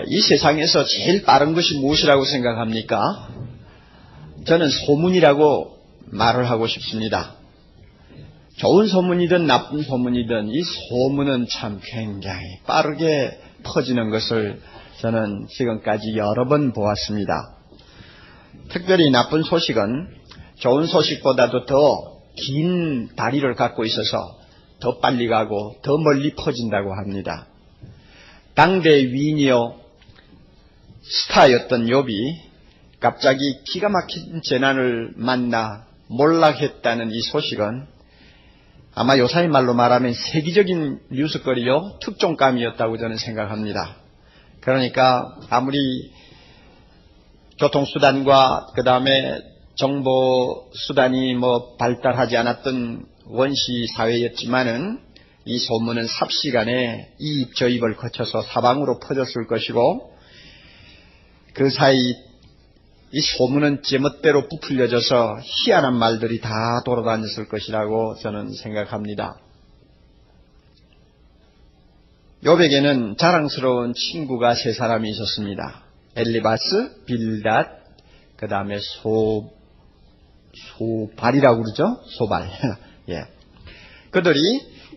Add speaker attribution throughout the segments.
Speaker 1: 이 세상에서 제일 빠른 것이 무엇이라고 생각합니까? 저는 소문이라고 말을 하고 싶습니다. 좋은 소문이든 나쁜 소문이든 이 소문은 참 굉장히 빠르게 퍼지는 것을 저는 지금까지 여러 번 보았습니다. 특별히 나쁜 소식은 좋은 소식보다도 더 긴 다리를 갖고 있어서 더 빨리 가고 더 멀리 퍼진다고 합니다. 당대 위인이요 스타였던 욥이 갑자기 기가 막힌 재난을 만나 몰락했다는 이 소식은 아마 요사이 말로 말하면 세계적인 뉴스거리요 특종감이었다고 저는 생각합니다. 그러니까 아무리 교통수단과 그 다음에 정보수단이 발달하지 않았던 원시 사회였지만은 이 소문은 삽시간에 이입 저입을 거쳐서 사방으로 퍼졌을 것이고 그 사이 이 소문은 제멋대로 부풀려져서 희한한 말들이 다 돌아다녔을 것이라고 저는 생각합니다. 욥에게는 자랑스러운 친구가 세 사람이 있었습니다. 엘리바스, 빌닷, 그 다음에 소발이라고 그러죠? 소발. 예. 그들이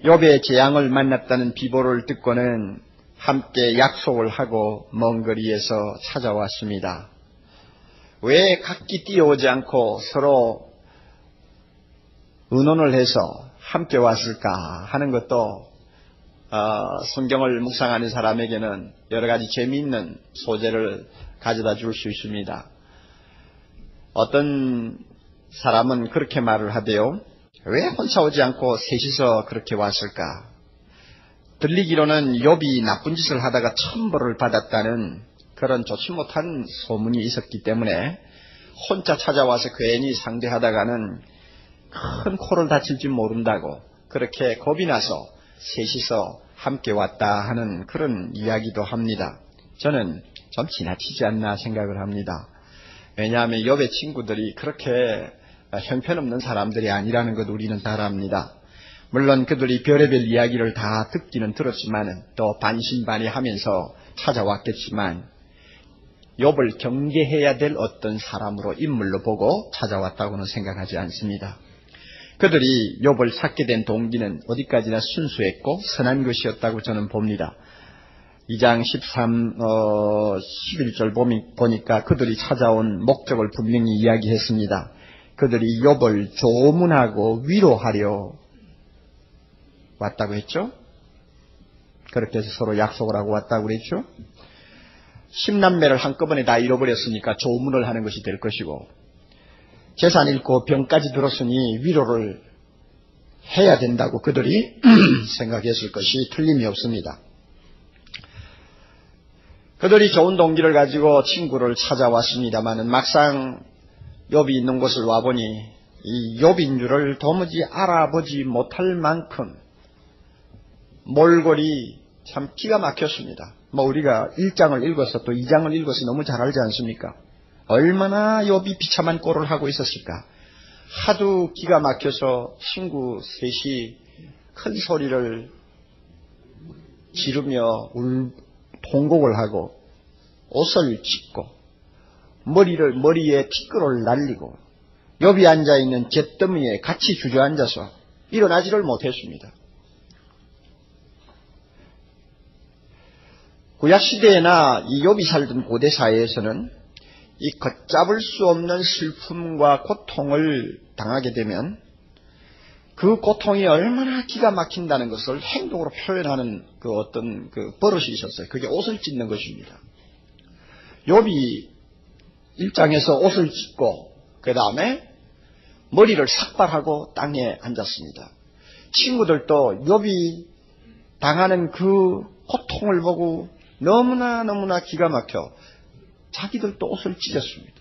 Speaker 1: 욥의 재앙을 만났다는 비보를 듣고는 함께 약속을 하고 먼 거리에서 찾아왔습니다. 왜 각기 뛰어오지 않고 서로 의논을 해서 함께 왔을까 하는 것도 성경을 묵상하는 사람에게는 여러 가지 재미있는 소재를 가져다 줄 수 있습니다. 어떤 사람은 그렇게 말을 하대요. 왜 혼자 오지 않고 셋이서 그렇게 왔을까? 들리기로는 욥이 나쁜 짓을 하다가 천벌을 받았다는 그런 좋지 못한 소문이 있었기 때문에 혼자 찾아와서 괜히 상대하다가는 큰 코를 다칠지 모른다고 그렇게 겁이 나서 셋이서 함께 왔다 하는 그런 이야기도 합니다. 저는 좀 지나치지 않나 생각을 합니다. 왜냐하면 욥의 친구들이 그렇게 형편없는 사람들이 아니라는 것 우리는 다 압니다. 물론 그들이 별의별 이야기를 다 듣기는 들었지만 또 반신반의하면서 찾아왔겠지만 욥을 경계해야 될 어떤 사람으로 인물로 보고 찾아왔다고는 생각하지 않습니다. 그들이 욥을 찾게 된 동기는 어디까지나 순수했고 선한 것이었다고 저는 봅니다. 2장 11절 보니까 그들이 찾아온 목적을 분명히 이야기했습니다. 그들이 욥을 조문하고 위로하려 왔다고 했죠. 그렇게 해서 서로 약속을 하고 왔다고 그랬죠. 10남매를 한꺼번에 다 잃어버렸으니까 조문을 하는 것이 될 것이고 재산 잃고 병까지 들었으니 위로를 해야 된다고 그들이 생각했을 것이 틀림이 없습니다. 그들이 좋은 동기를 가지고 친구를 찾아왔습니다마는 막상 욥이 있는 곳을 와보니 이 욥인 줄을 도무지 알아보지 못할 만큼 몰골이 참 기가 막혔습니다. 우리가 1장을 읽어서 또 2장을 읽어서 너무 잘 알지 않습니까? 얼마나 욥이 비참한 꼴을 하고 있었을까? 하도 기가 막혀서 친구 셋이 큰 소리를 지르며 통곡을 하고 옷을 찢고 머리에 티끌을 날리고 욥이 앉아있는 잿더미에 같이 주저앉아서 일어나지를 못했습니다. 구약시대에나 이 욥이 살던 고대사회에서는 이 걷잡을 수 없는 슬픔과 고통을 당하게 되면 그 고통이 얼마나 기가 막힌다는 것을 행동으로 표현하는 그 어떤 그 버릇이 있었어요. 그게 옷을 찢는 것입니다. 욥이 1장에서 옷을 찢고 그 다음에 머리를 삭발하고 땅에 앉았습니다. 친구들도 욥이 당하는 그 고통을 보고 너무나 기가 막혀 자기들도 옷을 찢었습니다.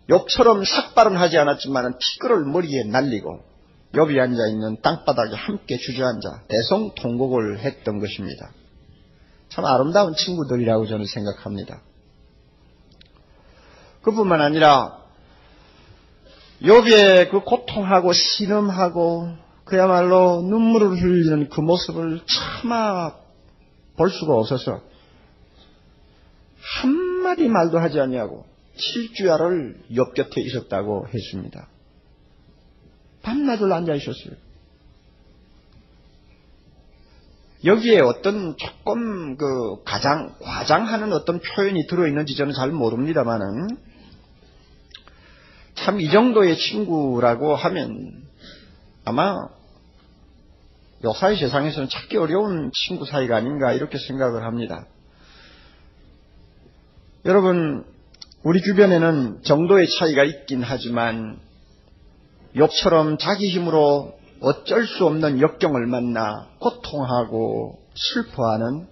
Speaker 1: 욥처럼 삭발은 하지 않았지만 티끌을 머리에 날리고 욥이 앉아있는 땅바닥에 함께 주저앉아 대성통곡을 했던 것입니다. 참 아름다운 친구들이라고 저는 생각합니다. 그뿐만 아니라 욥의 그 고통하고 신음하고 그야말로 눈물을 흘리는 그 모습을 차마 볼 수가 없어서 한마디 말도 하지 아니하고 7주야를 욥 곁에 있었다고 했습니다. 밤낮을 앉아 있었어요. 여기에 어떤 조금 과장하는 어떤 표현이 들어있는지 저는 잘 모릅니다만은, 참 이 정도의 친구라고 하면 아마 요사이 세상에서는 찾기 어려운 친구 사이가 아닌가 이렇게 생각을 합니다. 여러분, 우리 주변에는 정도의 차이가 있긴 하지만 욥처럼 자기 힘으로 어쩔 수 없는 역경을 만나 고통하고 슬퍼하는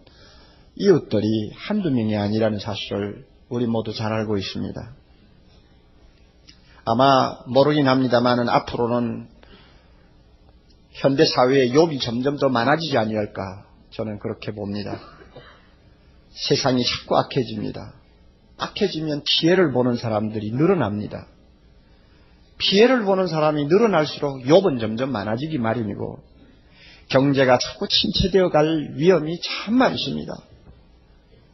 Speaker 1: 이웃들이 한두 명이 아니라는 사실을 우리 모두 잘 알고 있습니다. 아마 모르긴 합니다만은 앞으로는 현대 사회에 욥이 점점 더 많아지지 아니할까 저는 그렇게 봅니다. 세상이 자꾸 악해집니다. 악해지면 피해를 보는 사람들이 늘어납니다. 피해를 보는 사람이 늘어날수록 욥은 점점 많아지기 마련이고 경제가 자꾸 침체되어 갈 위험이 참 많습니다.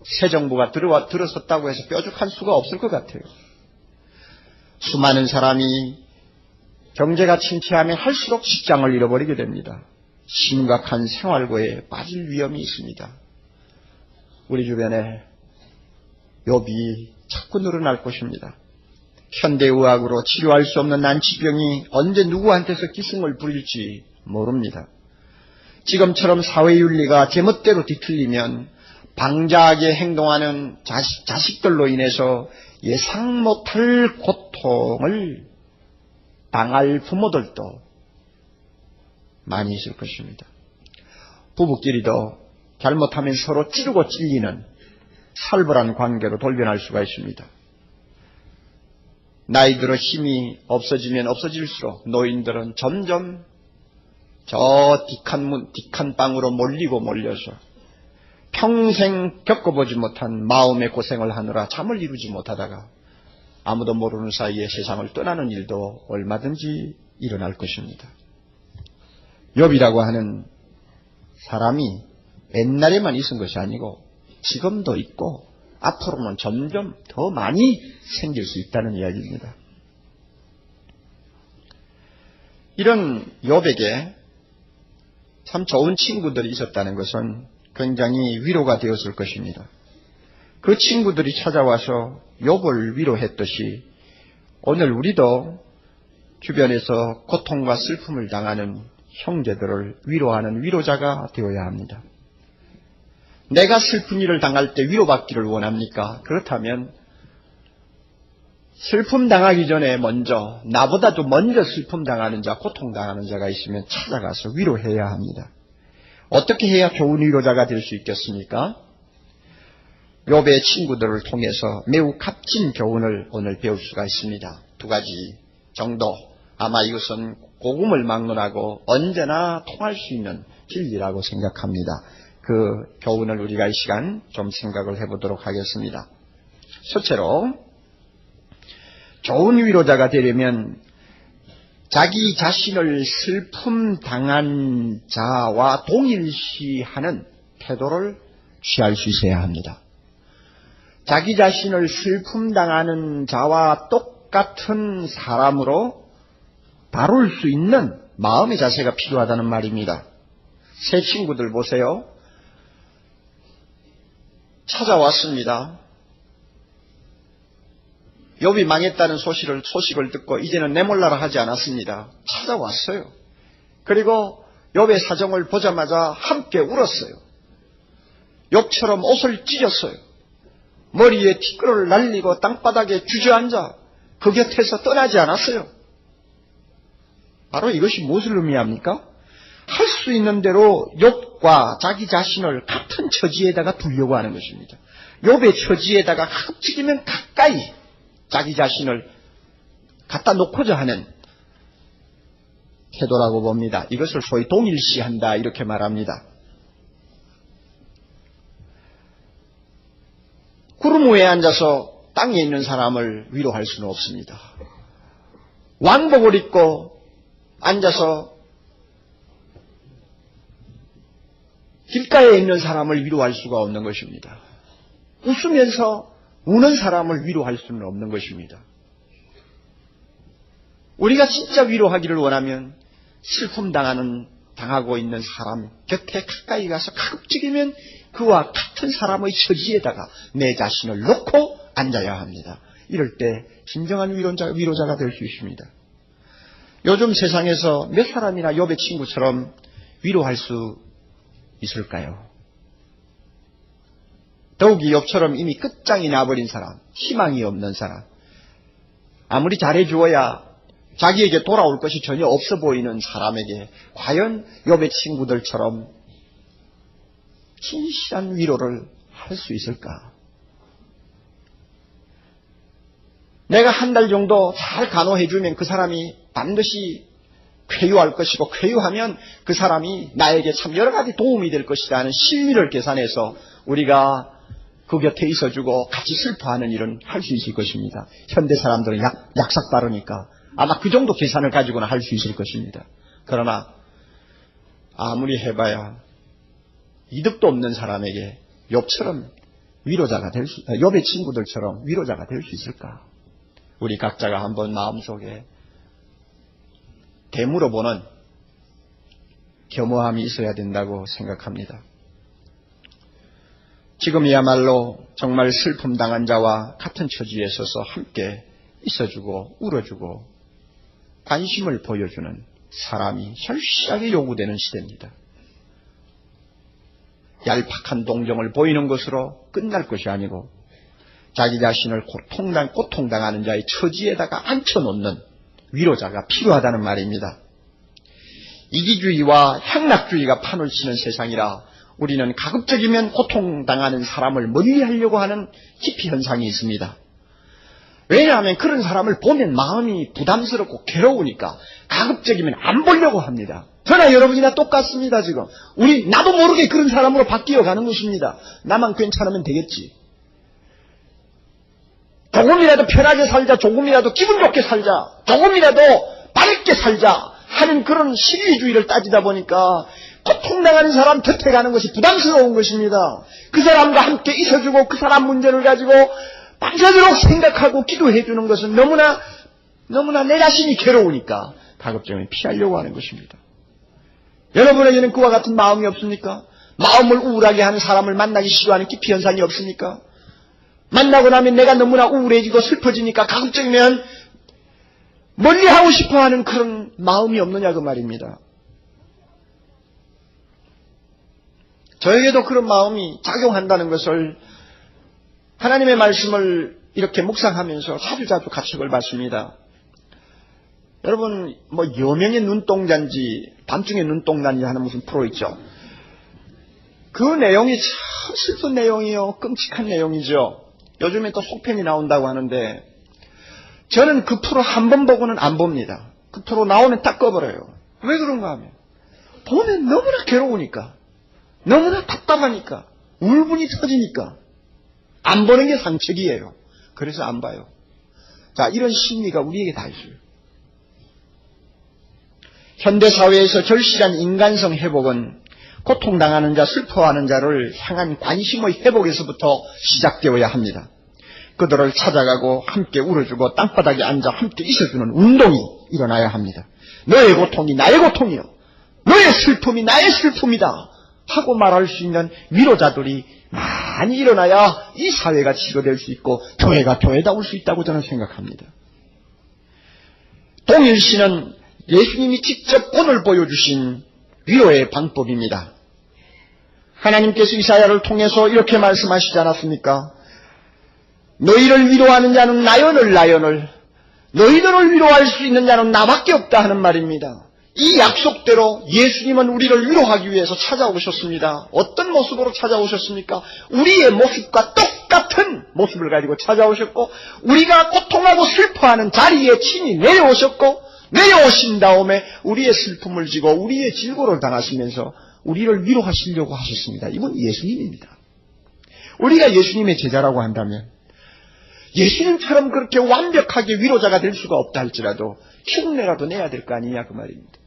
Speaker 1: 새 정부가 들어섰다고 해서 뾰족한 수가 없을 것 같아요. 수많은 사람이 경제가 침체하면 할수록 직장을 잃어버리게 됩니다. 심각한 생활고에 빠질 위험이 있습니다. 우리 주변에 욥이 자꾸 늘어날 것입니다. 현대의학으로 치료할 수 없는 난치병이 언제 누구한테서 기승을 부릴지 모릅니다. 지금처럼 사회윤리가 제멋대로 뒤틀리면 방자하게 행동하는 자식들로 인해서 예상 못할 고통을 당할 부모들도 많이 있을 것입니다. 부부끼리도 잘못하면 서로 찌르고 찔리는 살벌한 관계로 돌변할 수가 있습니다. 나이 들어 힘이 없어지면 없어질수록 노인들은 점점 저 뒷칸 방으로 몰려서 평생 겪어보지 못한 마음의 고생을 하느라 잠을 이루지 못하다가 아무도 모르는 사이에 세상을 떠나는 일도 얼마든지 일어날 것입니다. 욥이라고 하는 사람이 옛날에만 있은 것이 아니고 지금도 있고 앞으로는 점점 더 많이 생길 수 있다는 이야기입니다. 이런 욥에게 참 좋은 친구들이 있었다는 것은 굉장히 위로가 되었을 것입니다. 그 친구들이 찾아와서 욥을 위로했듯이 오늘 우리도 주변에서 고통과 슬픔을 당하는 형제들을 위로하는 위로자가 되어야 합니다. 내가 슬픈 일을 당할 때 위로받기를 원합니까? 그렇다면 슬픔 당하기 전에 나보다도 먼저 슬픔 당하는 자, 고통 당하는 자가 있으면 찾아가서 위로해야 합니다. 어떻게 해야 좋은 위로자가 될 수 있겠습니까? 욥의 친구들을 통해서 매우 값진 교훈을 오늘 배울 수가 있습니다. 2가지 정도. 아마 이것은 복음을 막론하고 언제나 통할 수 있는 진리라고 생각합니다. 그 교훈을 우리가 이 시간 좀 생각을 해보도록 하겠습니다. 첫째로, 좋은 위로자가 되려면 자기 자신을 슬픔 당한 자와 동일시하는 태도를 취할 수 있어야 합니다. 자기 자신을 슬픔 당하는 자와 똑같은 사람으로 다룰 수 있는 마음의 자세가 필요하다는 말입니다. 새 친구들 보세요. 찾아왔습니다. 욥이 망했다는 소식을 듣고 이제는 내몰라라 하지 않았습니다. 찾아왔어요. 그리고 욥의 사정을 보자마자 함께 울었어요. 욥처럼 옷을 찢었어요. 머리에 티끌을 날리고 땅바닥에 주저앉아 그 곁에서 떠나지 않았어요. 바로 이것이 무엇을 의미합니까? 할 수 있는 대로 욥과 자기 자신을 같은 처지에다가 두려고 하는 것입니다. 욥의 처지에다가 흡지기면 가까이 자기 자신을 갖다 놓고자 하는 태도라고 봅니다. 이것을 소위 동일시한다 이렇게 말합니다. 구름 위에 앉아서 땅에 있는 사람을 위로할 수는 없습니다. 왕복을 입고 앉아서 길가에 있는 사람을 위로할 수가 없는 것입니다. 웃으면서 우는 사람을 위로할 수는 없는 것입니다. 우리가 진짜 위로하기를 원하면 슬픔 당하고 있는 사람 곁에 가까이 가서 가급적이면 그와 같은 사람의 처지에다가 내 자신을 놓고 앉아야 합니다. 이럴 때 진정한 위로자가 될 수 있습니다. 요즘 세상에서 몇 사람이나 욥의 친구처럼 위로할 수 있을까요? 더욱이 욥처럼 이미 끝장이 나버린 사람, 희망이 없는 사람, 아무리 잘해주어야 자기에게 돌아올 것이 전혀 없어 보이는 사람에게 과연 욥의 친구들처럼 진실한 위로를 할 수 있을까? 내가 한 달 정도 잘 간호해주면 그 사람이 반드시 쾌유할 것이고, 쾌유하면 그 사람이 나에게 참 여러 가지 도움이 될 것이다 하는 심리를 계산해서 우리가 그 곁에 있어주고 같이 슬퍼하는 일은 할 수 있을 것입니다. 현대 사람들은 약삭 빠르니까 아마 그 정도 계산을 가지고는 할 수 있을 것입니다. 그러나 아무리 해봐야 이득도 없는 사람에게 욥처럼 욥의 친구들처럼 위로자가 될 수 있을까? 우리 각자가 한번 마음속에 되물어보는 겸허함이 있어야 된다고 생각합니다. 지금이야말로 정말 슬픔 당한 자와 같은 처지에 서서 함께 있어주고 울어주고 관심을 보여주는 사람이 절실하게 요구되는 시대입니다. 얄팍한 동정을 보이는 것으로 끝날 것이 아니고 자기 자신을 고통당하는 자의 처지에다가 앉혀놓는 위로자가 필요하다는 말입니다. 이기주의와 향락주의가 판을 치는 세상이라 우리는 가급적이면 고통당하는 사람을 멀리하려고 하는 기피 현상이 있습니다. 왜냐하면 그런 사람을 보면 마음이 부담스럽고 괴로우니까 가급적이면 안 보려고 합니다. 저나 여러분이나 똑같습니다. 지금 나도 모르게 그런 사람으로 바뀌어가는 것입니다. 나만 괜찮으면 되겠지. 조금이라도 편하게 살자, 조금이라도 기분 좋게 살자, 조금이라도 밝게 살자 하는 그런 시기주의를 따지다 보니까 고통당하는 사람 곁에 가는 것이 부담스러운 것입니다. 그 사람과 함께 있어주고 그 사람 문제를 가지고 밤새도록 생각하고 기도해 주는 것은 너무나 내 자신이 괴로우니까 가급적이면 피하려고 하는 것입니다. 여러분에게는 그와 같은 마음이 없습니까? 마음을 우울하게 하는 사람을 만나기 싫어하는 기피 현상이 없습니까? 만나고 나면 내가 너무나 우울해지고 슬퍼지니까 가급적이면 멀리하고 싶어하는 그런 마음이 없느냐 그 말입니다. 저에게도 그런 마음이 작용한다는 것을 하나님의 말씀을 이렇게 묵상하면서 자주자주 가책을 받습니다. 여러분 여명의 눈동자인지 밤중에 눈동자인지 하는 무슨 프로 있죠. 그 내용이 참 슬픈 내용이요. 끔찍한 내용이죠. 요즘에 또 속편이 나온다고 하는데 저는 그 프로 한 번 보고는 안 봅니다. 그 프로 나오면 딱 꺼버려요. 왜 그런가 하면 보면 너무나 괴로우니까, 너무나 답답하니까, 울분이 터지니까 안 보는 게 상책이에요. 그래서 안 봐요. 자, 이런 심리가 우리에게 다 있어요. 현대사회에서 절실한 인간성 회복은 고통당하는 자, 슬퍼하는 자를 향한 관심의 회복에서부터 시작되어야 합니다. 그들을 찾아가고 함께 울어주고 땅바닥에 앉아 함께 있어주는 운동이 일어나야 합니다. 너의 고통이 나의 고통이요, 너의 슬픔이 나의 슬픔이다 하고 말할 수 있는 위로자들이 많이 일어나야 이 사회가 치료될 수 있고 교회가 교회다울 수 있다고 저는 생각합니다. 동일시는 예수님이 직접 오늘 보여주신 위로의 방법입니다. 하나님께서 이사야를 통해서 이렇게 말씀하시지 않았습니까? 너희를 위로하는 자는 나연을 너희들을 위로할 수 있는 자는 나밖에 없다 하는 말입니다. 이 약속대로 예수님은 우리를 위로하기 위해서 찾아오셨습니다. 어떤 모습으로 찾아오셨습니까? 우리의 모습과 똑같은 모습을 가지고 찾아오셨고 우리가 고통하고 슬퍼하는 자리에 친히 내려오셨고 내려오신 다음에 우리의 슬픔을 지고 우리의 질고를 당하시면서 우리를 위로하시려고 하셨습니다. 이건 예수님입니다. 우리가 예수님의 제자라고 한다면 예수님처럼 그렇게 완벽하게 위로자가 될 수가 없다 할지라도 흉내라도 내야 될 거 아니냐 그 말입니다.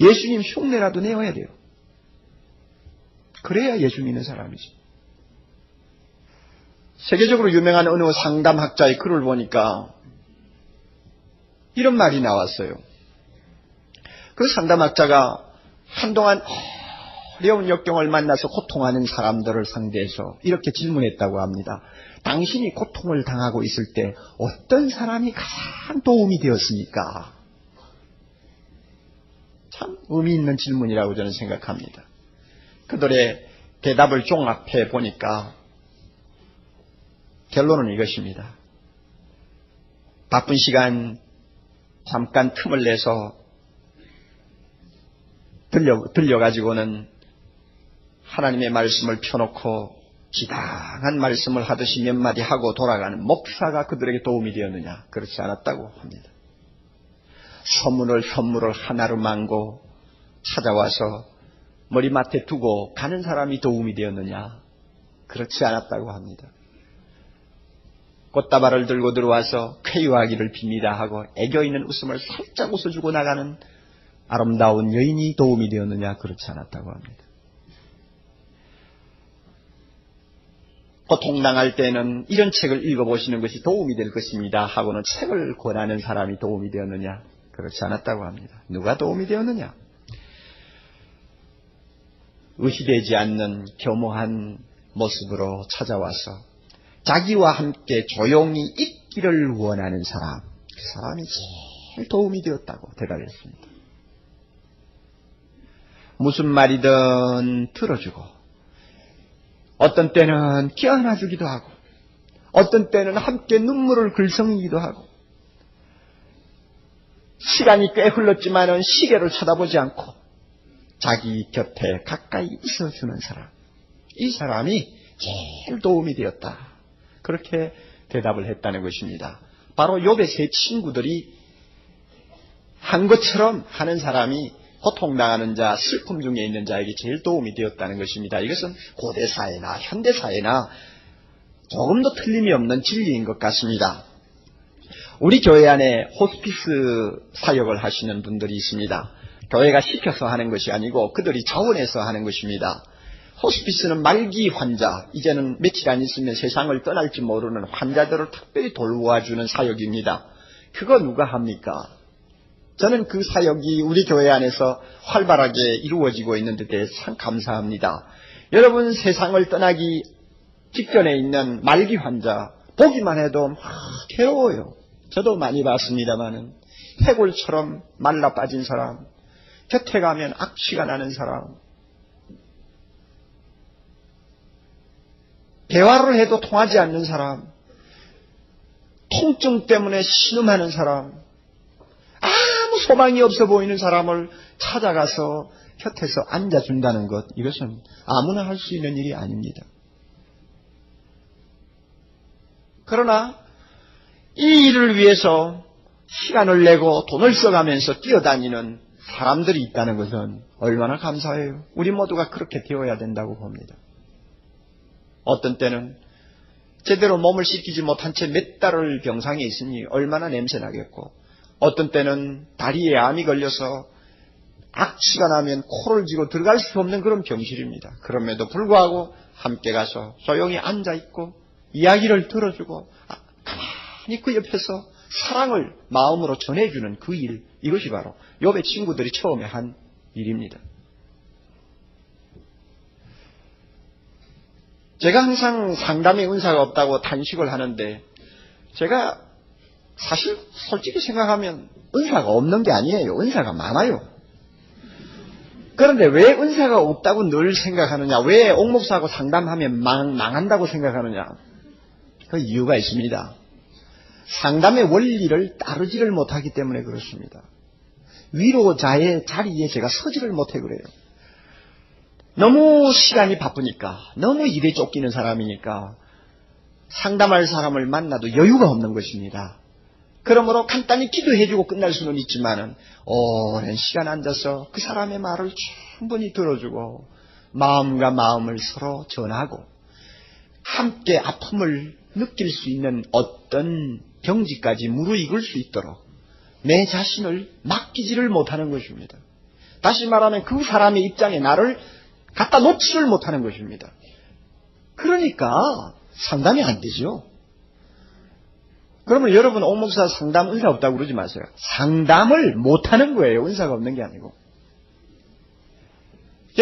Speaker 1: 예수님 흉내라도 내어야 돼요. 그래야 예수 믿는 사람이지. 세계적으로 유명한 어느 상담학자의 글을 보니까 이런 말이 나왔어요. 그 상담학자가 한동안 어려운 역경을 만나서 고통하는 사람들을 상대해서 이렇게 질문했다고 합니다. 당신이 고통을 당하고 있을 때 어떤 사람이 가장 도움이 되었습니까? 참 의미 있는 질문이라고 저는 생각합니다. 그들의 대답을 종합해 보니까 결론은 이것입니다. 바쁜 시간 잠깐 틈을 내서 들려가지고는 하나님의 말씀을 펴놓고 지당한 말씀을 하듯이 몇 마디 하고 돌아가는 목사가 그들에게 도움이 되었느냐? 그렇지 않았다고 합니다. 선물을 하나로 만고 찾아와서 머리맡에 두고 가는 사람이 도움이 되었느냐? 그렇지 않았다고 합니다. 꽃다발을 들고 들어와서 쾌유하기를 빕니다 하고 애교 있는 웃음을 살짝 웃어주고 나가는 아름다운 여인이 도움이 되었느냐? 그렇지 않았다고 합니다. 고통당할 때는 이런 책을 읽어보시는 것이 도움이 될 것입니다 하고는 책을 권하는 사람이 도움이 되었느냐? 그렇지 않았다고 합니다. 누가 도움이 되었느냐? 의시되지 않는 겸허한 모습으로 찾아와서 자기와 함께 조용히 있기를 원하는 사람, 그 사람이 제일 도움이 되었다고 대답했습니다. 무슨 말이든 들어주고 어떤 때는 껴안아주기도 하고 어떤 때는 함께 눈물을 글썽이기도 하고 시간이 꽤 흘렀지만은 시계를 쳐다보지 않고 자기 곁에 가까이 있어주는 사람, 이 사람이 제일 도움이 되었다. 그렇게 대답을 했다는 것입니다. 바로 욥의 세 친구들이 한 것처럼 하는 사람이 고통당하는 자, 슬픔 중에 있는 자에게 제일 도움이 되었다는 것입니다. 이것은 고대사회나 현대사회나 조금도 틀림이 없는 진리인 것 같습니다. 우리 교회 안에 호스피스 사역을 하시는 분들이 있습니다. 교회가 시켜서 하는 것이 아니고 그들이 자원해서 하는 것입니다. 호스피스는 말기 환자, 이제는 며칠 안 있으면 세상을 떠날지 모르는 환자들을 특별히 돌보아주는 사역입니다. 그거 누가 합니까? 저는 그 사역이 우리 교회 안에서 활발하게 이루어지고 있는 데 대해 참 감사합니다. 여러분, 세상을 떠나기 직전에 있는 말기 환자 보기만 해도 괴로워요. 저도 많이 봤습니다마는 해골처럼 말라 빠진 사람, 곁에 가면 악취가 나는 사람, 대화를 해도 통하지 않는 사람, 통증 때문에 신음하는 사람, 아무 소망이 없어 보이는 사람을 찾아가서 곁에서 앉아준다는 것, 이것은 아무나 할 수 있는 일이 아닙니다. 그러나 이 일을 위해서 시간을 내고 돈을 써가면서 뛰어다니는 사람들이 있다는 것은 얼마나 감사해요. 우리 모두가 그렇게 되어야 된다고 봅니다. 어떤 때는 제대로 몸을 씻기지 못한 채 몇 달을 병상에 있으니 얼마나 냄새나겠고, 어떤 때는 다리에 암이 걸려서 악취가 나면 코를 쥐고 들어갈 수 없는 그런 병실입니다. 그럼에도 불구하고 함께 가서 조용히 앉아있고 이야기를 들어주고 가만히 그 옆에서 사랑을 마음으로 전해주는 그 일, 이것이 바로 욥의 친구들이 처음에 한 일입니다. 제가 항상 상담의 은사가 없다고 탄식을 하는데, 제가 사실 솔직히 생각하면 은사가 없는 게 아니에요. 은사가 많아요. 그런데 왜 은사가 없다고 늘 생각하느냐, 왜 옥목사하고 상담하면 망한다고 생각하느냐, 그 이유가 있습니다. 상담의 원리를 따르지를 못하기 때문에 그렇습니다. 위로자의 자리에 제가 서지를 못해 그래요. 너무 시간이 바쁘니까, 너무 일에 쫓기는 사람이니까 상담할 사람을 만나도 여유가 없는 것입니다. 그러므로 간단히 기도해주고 끝날 수는 있지만은 오랜 시간 앉아서 그 사람의 말을 충분히 들어주고 마음과 마음을 서로 전하고 함께 아픔을 느낄 수 있는 어떤 경지까지 무르익을 수 있도록 내 자신을 맡기지를 못하는 것입니다. 다시 말하면 그 사람의 입장에 나를 갖다 놓지를 못하는 것입니다. 그러니까 상담이 안 되죠. 그러면 여러분 옥 목사 상담 은사 없다고 그러지 마세요. 상담을 못하는 거예요. 은사가 없는 게 아니고.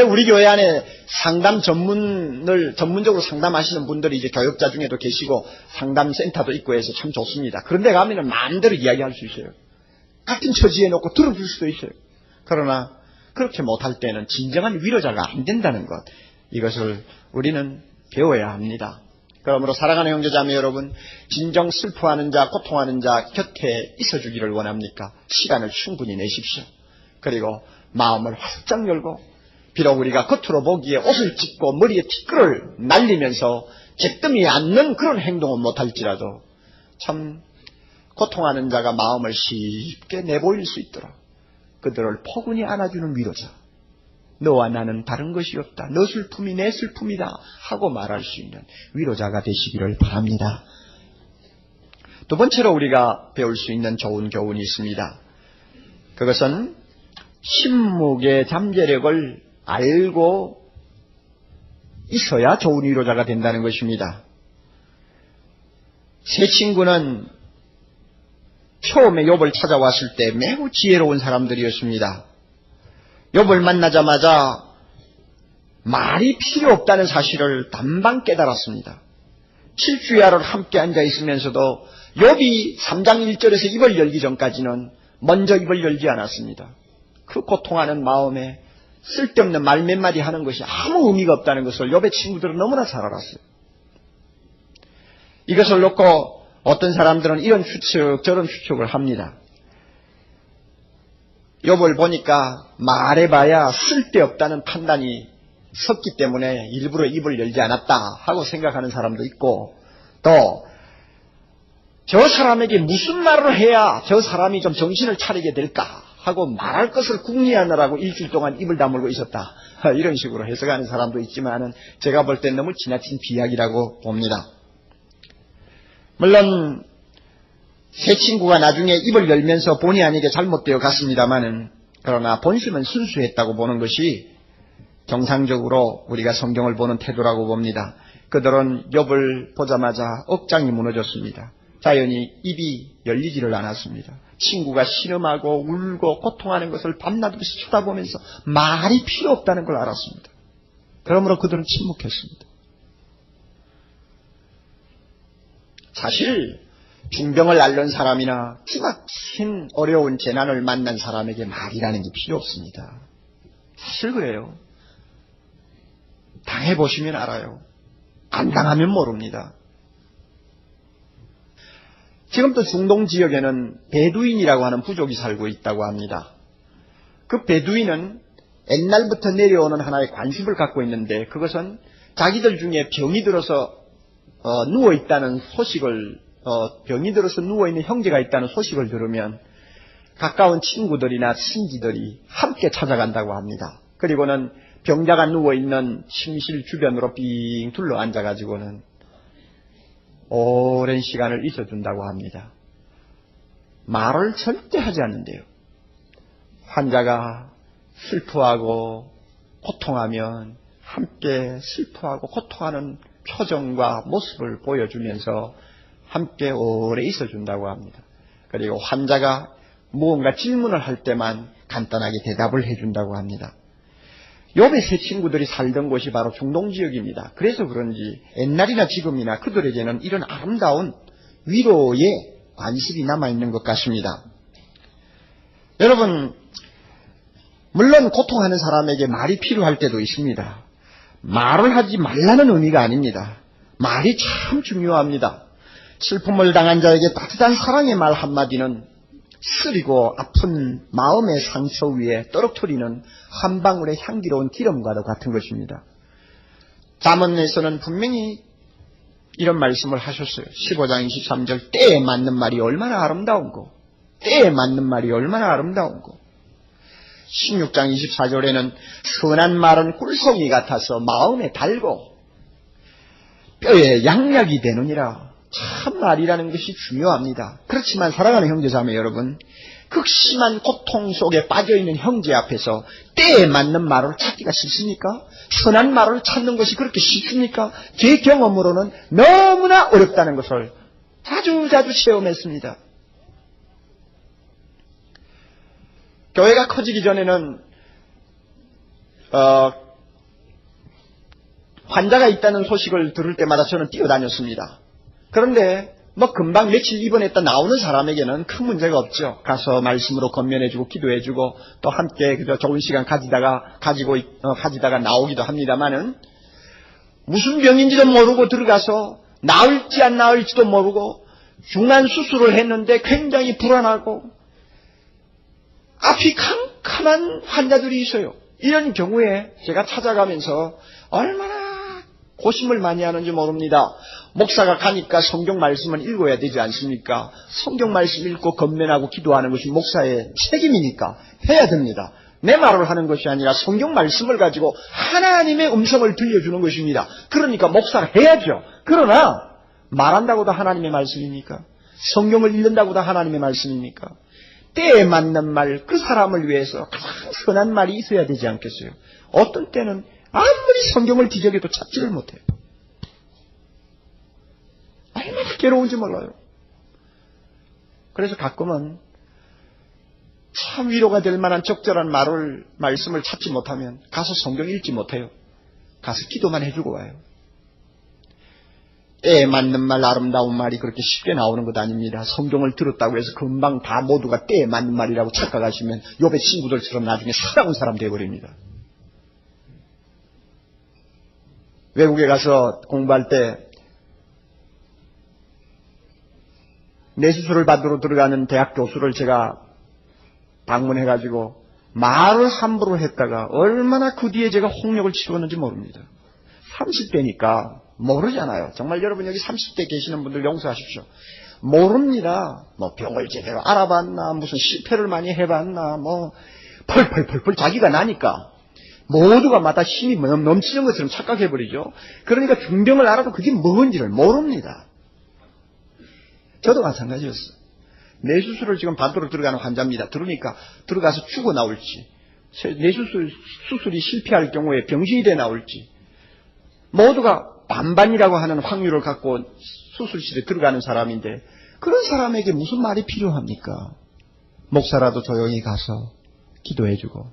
Speaker 1: 우리 교회 안에 상담 전문적으로 상담하시는 분들이 이제 교역자 중에도 계시고 상담센터도 있고 해서 참 좋습니다. 그런데 가면은 마음대로 이야기할 수 있어요. 같은 처지에 놓고 들어줄 수도 있어요. 그러나 그렇게 못할 때는 진정한 위로자가 안 된다는 것, 이것을 우리는 배워야 합니다. 그러므로 사랑하는 형제자매 여러분, 진정 슬퍼하는 자, 고통하는 자 곁에 있어주기를 원합니까? 시간을 충분히 내십시오. 그리고 마음을 활짝 열고, 비록 우리가 겉으로 보기에 옷을 찢고 머리에 티끌을 날리면서 잿더미에 앉는 그런 행동은 못할지라도 참 고통하는 자가 마음을 쉽게 내보일 수 있도록 그들을 포근히 안아주는 위로자, 너와 나는 다른 것이 없다, 너 슬픔이 내 슬픔이다 하고 말할 수 있는 위로자가 되시기를 바랍니다. 두 번째로 우리가 배울 수 있는 좋은 교훈이 있습니다. 그것은 침묵의 잠재력을 알고 있어야 좋은 위로자가 된다는 것입니다. 세 친구는 처음에 욥을 찾아왔을 때 매우 지혜로운 사람들이었습니다. 욥을 만나자마자 말이 필요 없다는 사실을 단방 깨달았습니다. 7주야를 함께 앉아 있으면서도 욥이 3장 1절에서 입을 열기 전까지는 먼저 입을 열지 않았습니다. 그 고통하는 마음에 쓸데없는 말 몇 마디 하는 것이 아무 의미가 없다는 것을 욥의 친구들은 너무나 잘 알았어요. 이것을 놓고 어떤 사람들은 이런 추측 저런 추측을 합니다. 욥을 보니까 말해봐야 쓸데없다는 판단이 섰기 때문에 일부러 입을 열지 않았다 하고 생각하는 사람도 있고, 또 저 사람에게 무슨 말을 해야 저 사람이 좀 정신을 차리게 될까 하고 말할 것을 궁리하느라고 일주일 동안 입을 다물고 있었다, 이런 식으로 해석하는 사람도 있지만은 제가 볼 땐 너무 지나친 비약이라고 봅니다. 물론 세 친구가 나중에 입을 열면서 본의 아니게 잘못되어 갔습니다마는, 그러나 본심은 순수했다고 보는 것이 정상적으로 우리가 성경을 보는 태도라고 봅니다. 그들은 욥을 보자마자 억장이 무너졌습니다. 자연히 입이 열리지를 않았습니다. 친구가 신음하고 울고 고통하는 것을 밤낮없이 쳐다보면서 말이 필요 없다는 걸 알았습니다. 그러므로 그들은 침묵했습니다. 사실 중병을 앓는 사람이나 기막힌 어려운 재난을 만난 사람에게 말이라는 게 필요 없습니다. 사실 그래요. 당해보시면 알아요. 안 당하면 모릅니다. 지금도 중동 지역에는 베두인이라고 하는 부족이 살고 있다고 합니다. 그 베두인은 옛날부터 내려오는 하나의 관습을 갖고 있는데, 그것은 자기들 중에 병이 들어서 누워있다는 소식을, 병이 들어서 누워있는 형제가 있다는 소식을 들으면 가까운 친구들이나 친지들이 함께 찾아간다고 합니다. 그리고는 병자가 누워있는 침실 주변으로 빙 둘러 앉아가지고는 오랜 시간을 있어준다고 합니다. 말을 절대 하지 않는데요. 환자가 슬퍼하고 고통하면 함께 슬퍼하고 고통하는 표정과 모습을 보여주면서 함께 오래 있어준다고 합니다. 그리고 환자가 무언가 질문을 할 때만 간단하게 대답을 해준다고 합니다. 욥의 세 친구들이 살던 곳이 바로 중동 지역입니다. 그래서 그런지 옛날이나 지금이나 그들에게는 이런 아름다운 위로의 관습이 남아있는 것 같습니다. 여러분, 물론 고통하는 사람에게 말이 필요할 때도 있습니다. 말을 하지 말라는 의미가 아닙니다. 말이 참 중요합니다. 슬픔을 당한 자에게 따뜻한 사랑의 말 한마디는 쓰리고 아픈 마음의 상처 위에 떨어뜨리는 한 방울의 향기로운 기름과도 같은 것입니다. 잠언에서는 분명히 이런 말씀을 하셨어요. 15장 23절, 때에 맞는 말이 얼마나 아름다운고, 때에 맞는 말이 얼마나 아름다운고. 16장 24절에는 선한 말은 꿀송이 같아서 마음에 달고 뼈에 양약이 되느니라. 참 말이라는 것이 중요합니다. 그렇지만 사랑하는 형제자매 여러분, 극심한 고통 속에 빠져있는 형제 앞에서 때에 맞는 말을 찾기가 쉽습니까? 선한 말을 찾는 것이 그렇게 쉽습니까? 제 경험으로는 너무나 어렵다는 것을 자주 체험했습니다. 교회가 커지기 전에는 환자가 있다는 소식을 들을 때마다 저는 뛰어다녔습니다. 그런데 금방 며칠 입원했다 나오는 사람에게는 큰 문제가 없죠. 가서 말씀으로 건면해주고 기도해주고 또 함께 좋은 시간 가지다가 나오기도 합니다만은 무슨 병인지도 모르고 들어가서 나을지 안 나을지도 모르고 중한 수술을 했는데 굉장히 불안하고 앞이 캄캄한 환자들이 있어요. 이런 경우에 제가 찾아가면서 얼마나 고심을 많이 하는지 모릅니다. 목사가 가니까 성경 말씀은 읽어야 되지 않습니까? 성경 말씀 읽고 건면하고 기도하는 것이 목사의 책임이니까 해야 됩니다. 내 말을 하는 것이 아니라 성경 말씀을 가지고 하나님의 음성을 들려주는 것입니다. 그러니까 목사가 해야죠. 그러나 말한다고도 하나님의 말씀입니까? 성경을 읽는다고도 하나님의 말씀입니까? 때에 맞는 말, 그 사람을 위해서 가장 선한 말이 있어야 되지 않겠어요? 어떤 때는 아무리 성경을 뒤적여도 찾지를 못해요. 얼마나 괴로운지 몰라요. 그래서 가끔은 참 위로가 될 만한 적절한 말씀을 찾지 못하면 가서 성경 읽지 못해요. 가서 기도만 해주고 와요. 때에 맞는 말, 아름다운 말이 그렇게 쉽게 나오는 것 아닙니다. 성경을 들었다고 해서 금방 다 모두가 때에 맞는 말이라고 착각하시면 욥의 친구들처럼 나중에 사랑하는 사람 되어버립니다. 외국에 가서 공부할 때 뇌수술을 받으러 들어가는 대학 교수를 제가 방문해가지고 말을 함부로 했다가 얼마나 그 뒤에 제가 홍역을 치렀는지 모릅니다. 30대니까 모르잖아요. 정말 여러분 여기 30대 계시는 분들 용서하십시오. 모릅니다. 병을 제대로 알아봤나, 무슨 실패를 많이 해봤나, 펄펄 자기가 나니까 모두가 마다 힘이 넘치는 것처럼 착각해버리죠. 그러니까 중병을 알아도 그게 뭔지를 모릅니다. 저도 마찬가지였어요. 뇌수술을 지금 받으러 들어가는 환자입니다. 들으니까 들어가서 죽어 나올지, 뇌수술이 실패할 경우에 병신이 돼 나올지, 모두가 반반이라고 하는 확률을 갖고 수술실에 들어가는 사람인데 그런 사람에게 무슨 말이 필요합니까? 목사라도 조용히 가서 기도해주고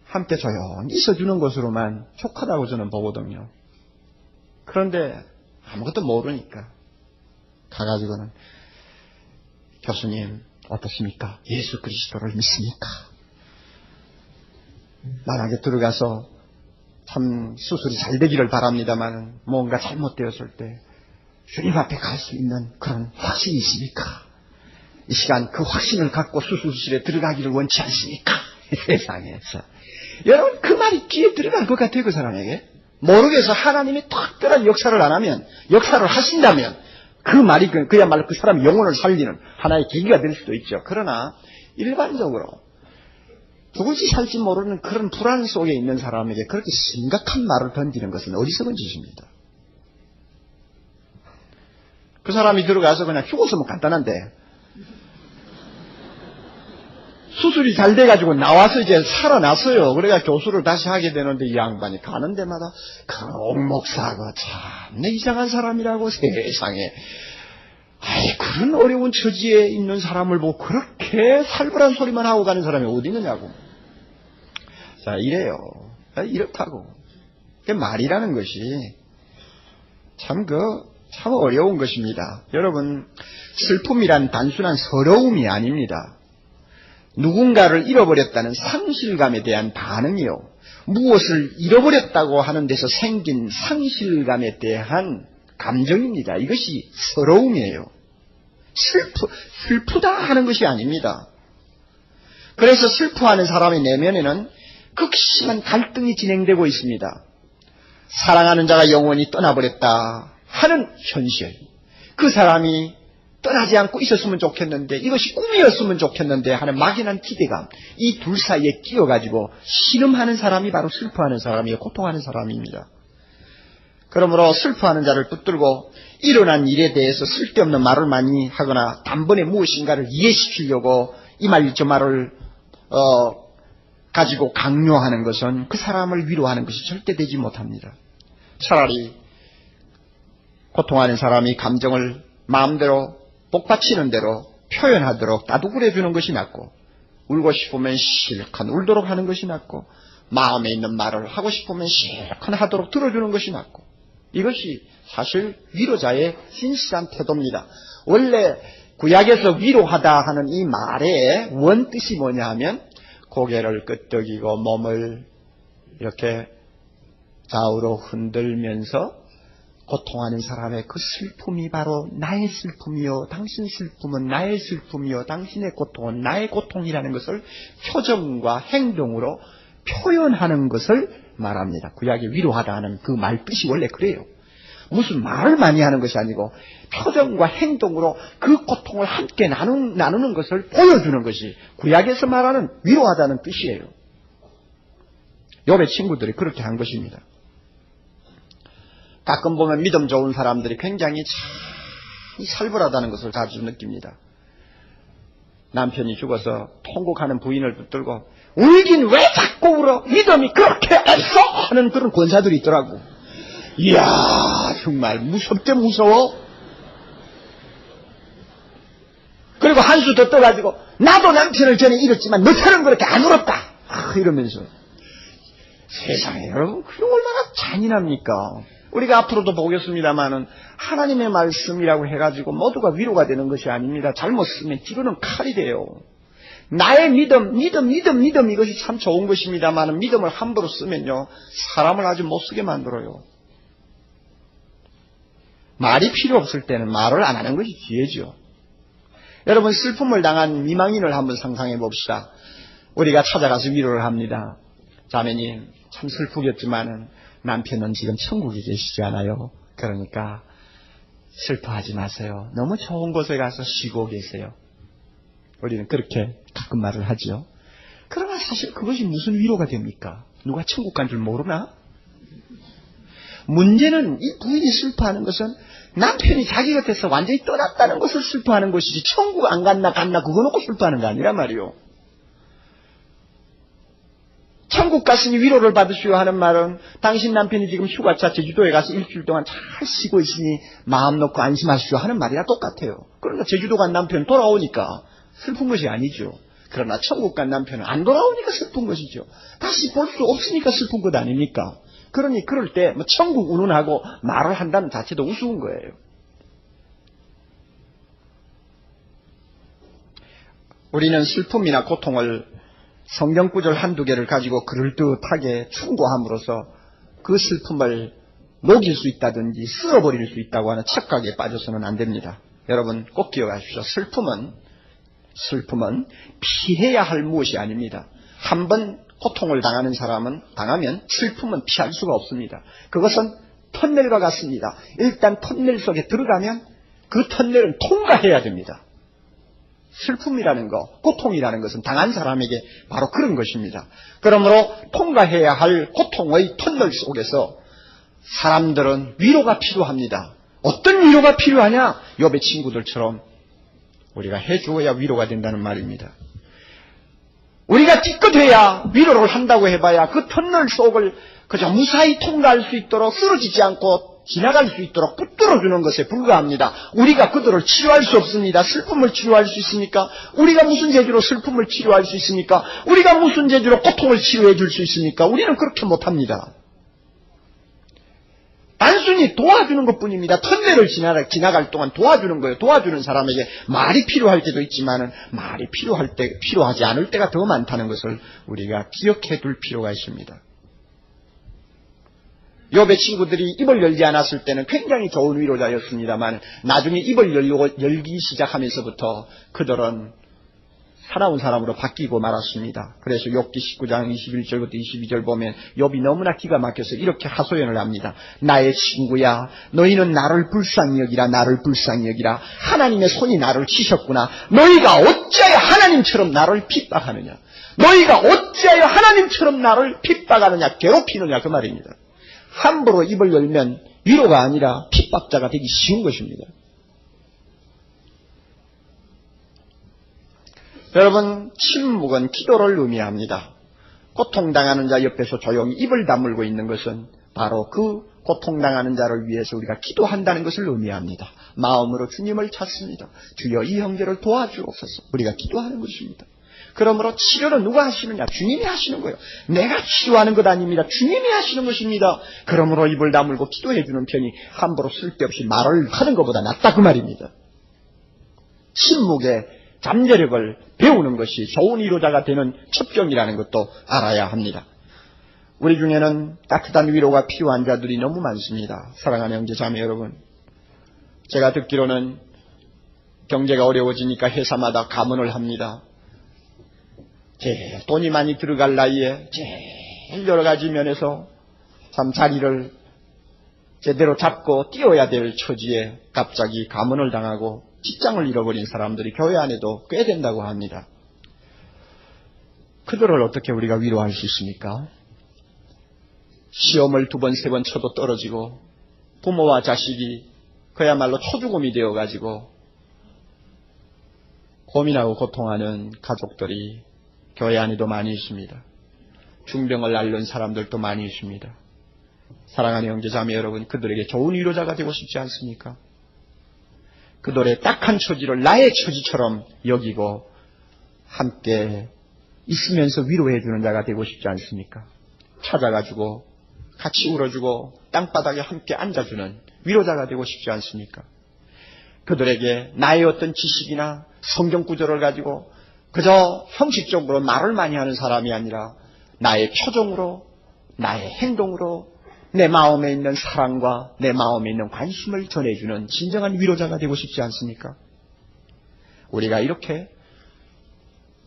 Speaker 1: 함께 조용히 있어주는 것으로만 촉하다고 저는 보거든요. 그런데 아무것도 모르니까 가가지고는 교수님 어떻습니까? 예수 그리스도를 믿습니까? 만약에 들어가서 참 수술이 잘 되기를 바랍니다만 뭔가 잘못되었을 때 주님 앞에 갈 수 있는 그런 확신이 있습니까? 이 시간 그 확신을 갖고 수술실에 들어가기를 원치 않습니까? 세상에서 여러분 그 말이 귀에 들어갈 것 같아요. 그 사람에게 모르겠어. 하나님이 특별한 역사를 안 하면, 역사를 하신다면 그 말이 그야말로 그 사람의 영혼을 살리는 하나의 계기가 될 수도 있죠. 그러나 일반적으로 죽을지 살지 모르는 그런 불안 속에 있는 사람에게 그렇게 심각한 말을 던지는 것은 어리석은 짓입니다. 그 사람이 들어가서 그냥 죽었으면 간단한데 수술이 잘 돼가지고 나와서 이제 살아났어요. 그래가 교수를 다시 하게 되는데 이 양반이 가는 데마다 그 목사가 참 이상한 사람이라고 세상에. 아이 그런 어려운 처지에 있는 사람을 보고 그렇게 살벌한 소리만 하고 가는 사람이 어디 있느냐고. 자 이래요. 이렇다고. 그 말이라는 것이 참 어려운 것입니다. 여러분 슬픔이란 단순한 서러움이 아닙니다. 누군가를 잃어버렸다는 상실감에 대한 반응이요. 무엇을 잃어버렸다고 하는 데서 생긴 상실감에 대한 감정입니다. 이것이 서러움이에요. 슬프다 하는 것이 아닙니다. 그래서 슬퍼하는 사람의 내면에는 극심한 갈등이 진행되고 있습니다. 사랑하는 자가 영원히 떠나버렸다 하는 현실. 그 사람이 떠나지 않고 있었으면 좋겠는데 이것이 꿈이었으면 좋겠는데 하는 막연한 기대감. 이 둘 사이에 끼어가지고 신음하는 사람이 바로 슬퍼하는 사람이에요. 고통하는 사람입니다. 그러므로 슬퍼하는 자를 붙들고 일어난 일에 대해서 쓸데없는 말을 많이 하거나 단번에 무엇인가를 이해시키려고 이 말 저 말을 가지고 강요하는 것은 그 사람을 위로하는 것이 절대 되지 못합니다. 차라리 고통하는 사람이 감정을 마음대로 복받치는 대로 표현하도록 따두구려 주는 것이 낫고, 울고 싶으면 실컷 울도록 하는 것이 낫고, 마음에 있는 말을 하고 싶으면 실컷 하도록 들어주는 것이 낫고, 이것이 사실 위로자의 진실한 태도입니다. 원래 구약에서 위로하다 하는 이 말의 원뜻이 뭐냐 하면 고개를 끄덕이고 몸을 이렇게 좌우로 흔들면서 고통하는 사람의 그 슬픔이 바로 나의 슬픔이요, 당신 슬픔은 나의 슬픔이요, 당신의 고통은 나의 고통이라는 것을 표정과 행동으로 표현하는 것을 말합니다. 구약의 위로하다 하는 그 말뜻이 원래 그래요. 무슨 말을 많이 하는 것이 아니고 표정과 행동으로 그 고통을 함께 나누는 것을 보여주는 것이 구약에서 말하는 위로하다는 뜻이에요. 욥의 친구들이 그렇게 한 것입니다. 가끔 보면 믿음 좋은 사람들이 굉장히 참 살벌하다는 것을 자주 느낍니다. 남편이 죽어서 통곡하는 부인을 붙들고 울긴 왜 자꾸 울어? 믿음이 그렇게 없어? 하는 그런 권사들이 있더라고. 이야, 정말 무섭대 무서워. 그리고 한 수 더 떠가지고 나도 남편을 전에 잃었지만 너처럼 그렇게 안 울었다 이러면서. 세상에 여러분, 그게 얼마나 잔인합니까? 우리가 앞으로도 보겠습니다마는 하나님의 말씀이라고 해가지고 모두가 위로가 되는 것이 아닙니다. 잘못 쓰면 찌르는 칼이 돼요. 나의 믿음 이것이 참 좋은 것입니다마는 믿음을 함부로 쓰면요, 사람을 아주 못쓰게 만들어요. 말이 필요 없을 때는 말을 안 하는 것이 지혜죠. 여러분, 슬픔을 당한 미망인을 한번 상상해 봅시다. 우리가 찾아가서 위로를 합니다. 자매님, 참 슬프겠지만은 남편은 지금 천국에 계시지 않아요. 그러니까 슬퍼하지 마세요. 너무 좋은 곳에 가서 쉬고 계세요. 우리는 그렇게 가끔 말을 하죠. 그러나 사실 그것이 무슨 위로가 됩니까? 누가 천국 간 줄 모르나? 문제는 이 부인이 슬퍼하는 것은 남편이 자기 곁에서 완전히 떠났다는 것을 슬퍼하는 것이지, 천국 안 갔나 그거 놓고 슬퍼하는 거 아니란 말이요. 천국 갔으니 위로를 받으시오 하는 말은 당신 남편이 지금 휴가차 제주도에 가서 일주일 동안 잘 쉬고 있으니 마음 놓고 안심하시오 하는 말이랑 똑같아요. 그러나 제주도 간 남편 돌아오니까 슬픈 것이 아니죠. 그러나 천국 간 남편은 안 돌아오니까 슬픈 것이죠. 다시 볼 수 없으니까 슬픈 것 아닙니까? 그러니 그럴 때 뭐 천국 운운하고 말을 한다는 자체도 우스운 거예요. 우리는 슬픔이나 고통을 성경 구절 한두 개를 가지고 그럴듯하게 충고함으로써 그 슬픔을 녹일 수 있다든지 쓸어버릴 수 있다고 하는 착각에 빠져서는 안 됩니다. 여러분 꼭 기억하십시오. 슬픔은 피해야 할 무엇이 아닙니다. 한번 고통을 당하면 슬픔은 피할 수가 없습니다. 그것은 터널과 같습니다. 일단 터널 속에 들어가면 그 터널은 통과해야 됩니다. 슬픔이라는 것, 고통이라는 것은 당한 사람에게 바로 그런 것입니다. 그러므로 통과해야 할 고통의 터널 속에서 사람들은 위로가 필요합니다. 어떤 위로가 필요하냐? 욥의 친구들처럼 우리가 해주어야 위로가 된다는 말입니다. 우리가 찌끗해야 위로를 한다고 해봐야 그 터널 속을 그저 무사히 통과할 수 있도록, 쓰러지지 않고 지나갈 수 있도록 붙들어주는 것에 불과합니다. 우리가 그들을 치료할 수 없습니다. 슬픔을 치료할 수 있습니까? 우리가 무슨 재주로 슬픔을 치료할 수 있습니까? 우리가 무슨 재주로 고통을 치료해 줄 수 있습니까? 우리는 그렇게 못합니다. 단순히 도와주는 것뿐입니다. 터널을 지나갈 동안 도와주는 거예요. 도와주는 사람에게 말이 필요할 때도 있지만은 말이 필요하지 않을 때가 더 많다는 것을 우리가 기억해 둘 필요가 있습니다. 욥의 친구들이 입을 열지 않았을 때는 굉장히 좋은 위로자였습니다만 나중에 입을 열기 시작하면서부터 그들은 사나운 사람으로 바뀌고 말았습니다. 그래서 욥기 19장 21절부터 22절 보면 욥이 너무나 기가 막혀서 이렇게 하소연을 합니다. 나의 친구야, 너희는 나를 불쌍히 여기라. 나를 불쌍히 여기라. 하나님의 손이 나를 치셨구나. 너희가 어찌하여 하나님처럼 나를 핍박하느냐. 너희가 어찌하여 하나님처럼 나를 핍박하느냐, 괴롭히느냐, 그 말입니다. 함부로 입을 열면 위로가 아니라 핍박자가 되기 쉬운 것입니다. 여러분, 침묵은 기도를 의미합니다. 고통당하는 자 옆에서 조용히 입을 다물고 있는 것은 바로 그 고통당하는 자를 위해서 우리가 기도한다는 것을 의미합니다. 마음으로 주님을 찾습니다. 주여 이 형제를 도와주옵소서. 우리가 기도하는 것입니다. 그러므로 치료는 누가 하시느냐? 주님이 하시는 거예요. 내가 치료하는 것 아닙니다. 주님이 하시는 것입니다. 그러므로 입을 다물고 기도해 주는 편이 함부로 쓸데없이 말을 하는 것보다 낫다 그 말입니다. 침묵의 잠재력을 배우는 것이 좋은 위로자가 되는 첩경이라는 것도 알아야 합니다. 우리 중에는 따뜻한 위로가 필요한 자들이 너무 많습니다. 사랑하는 형제 자매 여러분, 제가 듣기로는 경제가 어려워지니까 회사마다 감언을 합니다. 제일 돈이 많이 들어갈 나이에 제일 여러 가지 면에서 참 자리를 제대로 잡고 뛰어야 될 처지에 갑자기 감언을 당하고 직장을 잃어버린 사람들이 교회 안에도 꽤 된다고 합니다. 그들을 어떻게 우리가 위로할 수 있습니까? 시험을 2번, 3번 쳐도 떨어지고 부모와 자식이 그야말로 초죽음이 되어가지고 고민하고 고통하는 가족들이 교회 안에도 많이 있습니다. 중병을 앓는 사람들도 많이 있습니다. 사랑하는 형제자매 여러분, 그들에게 좋은 위로자가 되고 싶지 않습니까? 그들의 딱한 처지를 나의 처지처럼 여기고 함께 있으면서 위로해 주는 자가 되고 싶지 않습니까? 찾아가지고 같이 울어주고 땅바닥에 함께 앉아주는 위로자가 되고 싶지 않습니까? 그들에게 나의 어떤 지식이나 성경 구절을 가지고 그저 형식적으로 말을 많이 하는 사람이 아니라 나의 표정으로, 나의 행동으로 내 마음에 있는 사랑과 내 마음에 있는 관심을 전해주는 진정한 위로자가 되고 싶지 않습니까? 우리가 이렇게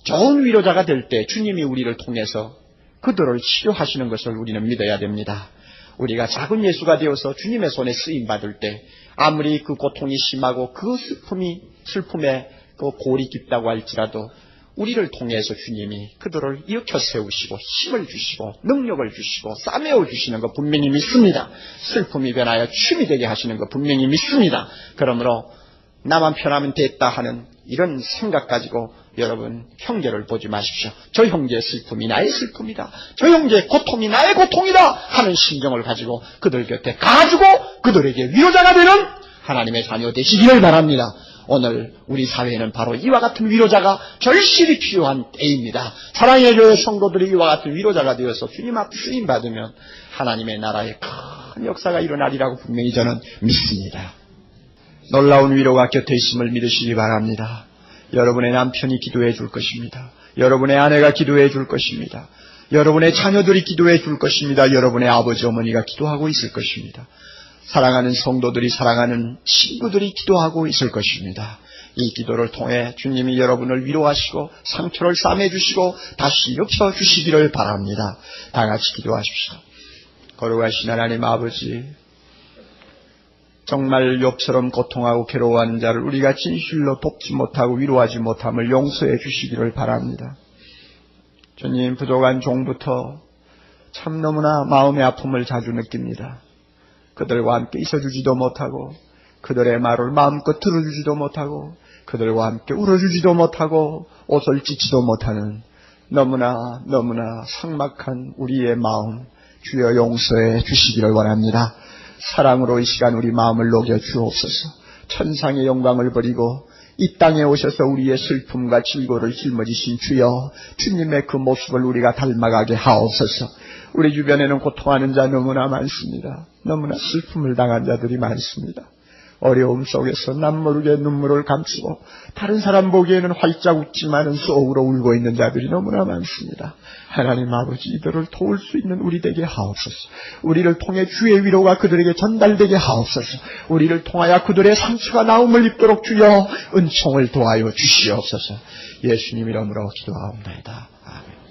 Speaker 1: 좋은 위로자가 될 때 주님이 우리를 통해서 그들을 치료하시는 것을 우리는 믿어야 됩니다. 우리가 작은 예수가 되어서 주님의 손에 쓰임받을 때 아무리 그 고통이 심하고 그 슬픔에 그 골이 깊다고 할지라도 우리를 통해서 주님이 그들을 일으켜 세우시고 힘을 주시고 능력을 주시고 싸매어 주시는 것 분명히 믿습니다. 슬픔이 변하여 춤이 되게 하시는 것 분명히 믿습니다. 그러므로 나만 편하면 됐다 하는 이런 생각 가지고 여러분 형제를 보지 마십시오. 저 형제의 슬픔이 나의 슬픔이다. 저 형제의 고통이 나의 고통이다 하는 심정을 가지고 그들 곁에 가지고 그들에게 위로자가 되는 하나님의 자녀 되시기를 바랍니다. 오늘 우리 사회에는 바로 이와 같은 위로자가 절실히 필요한 때입니다. 사랑의 교회 성도들이 이와 같은 위로자가 되어서 주님 앞 쓰임받으면 하나님의 나라에 큰 역사가 일어나리라고 분명히 저는 믿습니다. 놀라운 위로가 곁에 있음을 믿으시기 바랍니다. 여러분의 남편이 기도해 줄 것입니다. 여러분의 아내가 기도해 줄 것입니다. 여러분의 자녀들이 기도해 줄 것입니다. 여러분의 아버지 어머니가 기도하고 있을 것입니다. 사랑하는 성도들이 사랑하는 친구들이 기도하고 있을 것입니다. 이 기도를 통해 주님이 여러분을 위로하시고 상처를 싸매주시고 다시 일으켜 주시기를 바랍니다. 다 같이 기도하십시오. 거룩하신 하나님 아버지, 정말 욥처럼 고통하고 괴로워하는 자를 우리가 진실로 돕지 못하고 위로하지 못함을 용서해 주시기를 바랍니다. 주님, 부족한 종부터 참 너무나 마음의 아픔을 자주 느낍니다. 그들과 함께 있어주지도 못하고 그들의 말을 마음껏 들어주지도 못하고 그들과 함께 울어주지도 못하고 옷을 찢지도 못하는 너무나 삭막한 우리의 마음 주여 용서해 주시기를 원합니다. 사랑으로 이 시간 우리 마음을 녹여 주옵소서. 천상의 영광을 버리고 이 땅에 오셔서 우리의 슬픔과 질고를 짊어지신 주여, 주님의 그 모습을 우리가 닮아가게 하옵소서. 우리 주변에는 고통하는 자 너무나 많습니다. 너무나 슬픔을 당한 자들이 많습니다. 어려움 속에서 남모르게 눈물을 감추고 다른 사람 보기에는 활짝 웃지만은 속으로 울고 있는 자들이 너무나 많습니다. 하나님 아버지, 이들을 도울 수 있는 우리 되게 하옵소서. 우리를 통해 주의 위로가 그들에게 전달되게 하옵소서. 우리를 통하여 그들의 상처가 나음을 입도록 주여 은총을 도하여 주시옵소서. 예수님 이름으로 기도하옵나이다. 아멘.